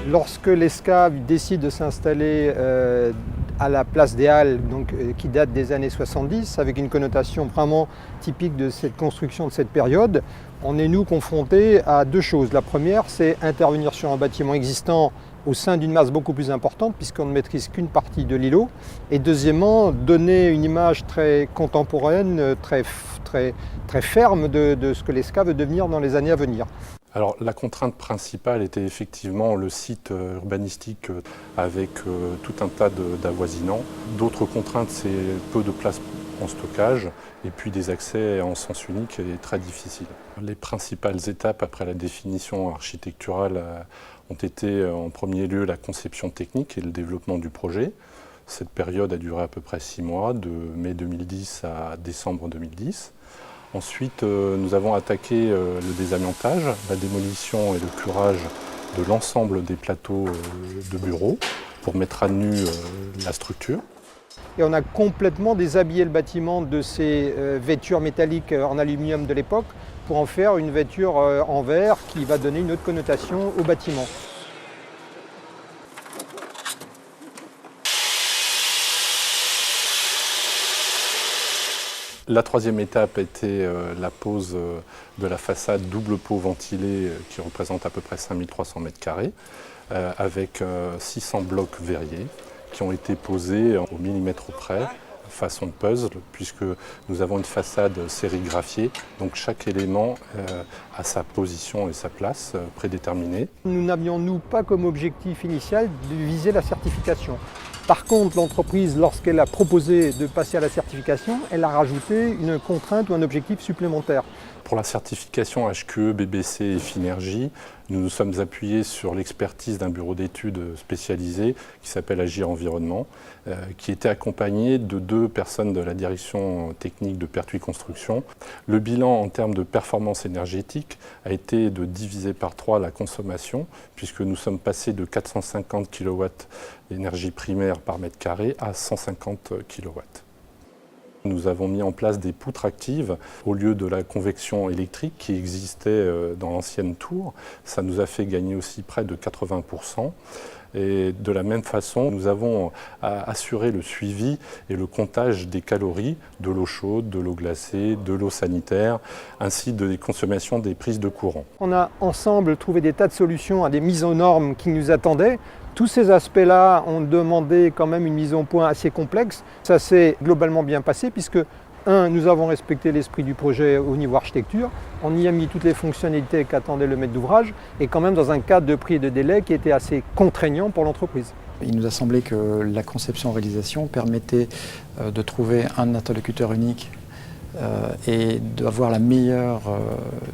Lorsque l'ESCA décide de s'installer à la place des Halles, qui date des années 70, avec une connotation vraiment typique de cette construction de cette période, on est nous confrontés à deux choses. La première, c'est intervenir sur un bâtiment existant au sein d'une masse beaucoup plus importante, puisqu'on ne maîtrise qu'une partie de l'îlot. Et deuxièmement, donner une image très contemporaine, très ferme de ce que l'ESCA veut devenir dans les années à venir. Alors la contrainte principale était effectivement le site urbanistique avec tout un tas d'avoisinants. D'autres contraintes, c'est peu de place en stockage et puis des accès en sens unique et très difficiles. Les principales étapes après la définition architecturale ont été en premier lieu la conception technique et le développement du projet. Cette période a duré à peu près 6 mois, de mai 2010 à décembre 2010. Ensuite, nous avons attaqué le désamiantage, la démolition et le curage de l'ensemble des plateaux de bureaux pour mettre à nu la structure. Et on a complètement déshabillé le bâtiment de ces vêtures métalliques en aluminium de l'époque pour en faire une vêture en verre qui va donner une autre connotation au bâtiment. La troisième étape était la pose de la façade double pot ventilé qui représente à peu près 5300 m², avec 600 blocs verriers qui ont été posés au millimètre près, façon puzzle, puisque nous avons une façade sérigraphiée, donc chaque élément a sa position et sa place prédéterminée. Nous n'avions, nous, pas comme objectif initial de viser la certification. Par contre, l'entreprise, lorsqu'elle a proposé de passer à la certification, elle a rajouté une contrainte ou un objectif supplémentaire. Pour la certification HQE, BBC et Finergie, nous nous sommes appuyés sur l'expertise d'un bureau d'études spécialisé qui s'appelle Agir Environnement, qui était accompagné de 2 personnes de la direction technique de Pertuis Construction. Le bilan en termes de performance énergétique a été de diviser par 3 la consommation, puisque nous sommes passés de 450 kW d'énergie primaire par mètre carré à 150 kW. Nous avons mis en place des poutres actives au lieu de la convection électrique qui existait dans l'ancienne tour. Ça nous a fait gagner aussi près de 80%. Et de la même façon, nous avons assuré le suivi et le comptage des calories de l'eau chaude, de l'eau glacée, de l'eau sanitaire, ainsi que des consommations des prises de courant. On a ensemble trouvé des tas de solutions à des mises aux normes qui nous attendaient. Tous ces aspects-là ont demandé quand même une mise au point assez complexe. Ça s'est globalement bien passé puisque, nous avons respecté l'esprit du projet au niveau architecture. On y a mis toutes les fonctionnalités qu'attendait le maître d'ouvrage et quand même dans un cadre de prix et de délai qui était assez contraignant pour l'entreprise. Il nous a semblé que la conception-réalisation permettait de trouver un interlocuteur unique et d'avoir la meilleure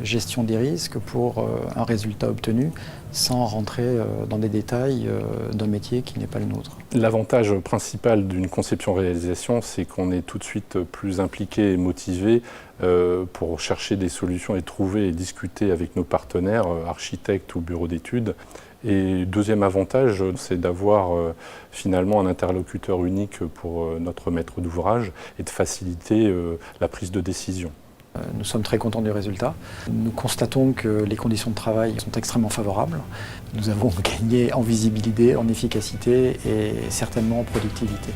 gestion des risques pour un résultat obtenu sans rentrer dans des détails d'un métier qui n'est pas le nôtre. L'avantage principal d'une conception-réalisation, c'est qu'on est tout de suite plus impliqué et motivé pour chercher des solutions et trouver et discuter avec nos partenaires, architectes ou bureaux d'études. Et deuxième avantage, c'est d'avoir finalement un interlocuteur unique pour notre maître d'ouvrage et de faciliter la prise de décision. Nous sommes très contents du résultat. Nous constatons que les conditions de travail sont extrêmement favorables. Nous avons gagné en visibilité, en efficacité et certainement en productivité.